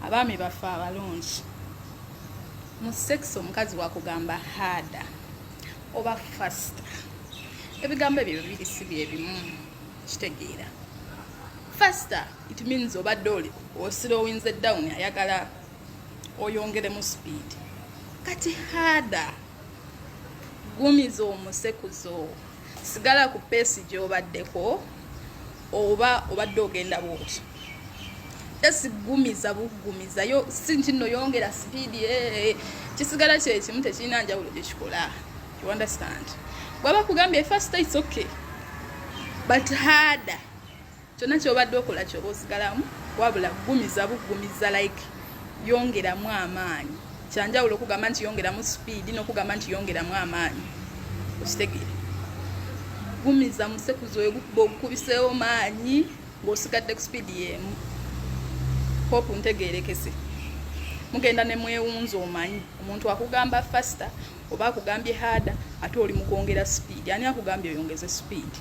abaami baffe abalungi mu sex omukazi wakugamba harder oba faster ebigambo ebyo bibiri si bye bimu kitegeera faster it means obadde oslowinze down ayagala oyongeremu speed kati harder gumiza omusekuzo sigala ku peesi gy'obaddeko oba obadde ogenda bwoti tesigumiza bugumiza yo sinchino yongera speed kisigala kye kimu tekirina njawulo gyekikola. You understand? Bwaba kugambye faster it's okay but harder kyonna kyobadde okola kyoba osigalamu wabula gumiza bugumiza like yongeramu amaanyi kyanjawulo okugamba nti yongeramu speed n'okugamba nti yongeramu amaanyi okitegeera gumiza musekuzo wegukuba okukubiseewo maanyi ng'osigadde ku speed y'emu. Hope ntegeerekese mugenda ne mwewunza omanyi omuntu akugamba faster oba akugambye harder ate oli mu kwongera speed ani akugambye oyongeze speed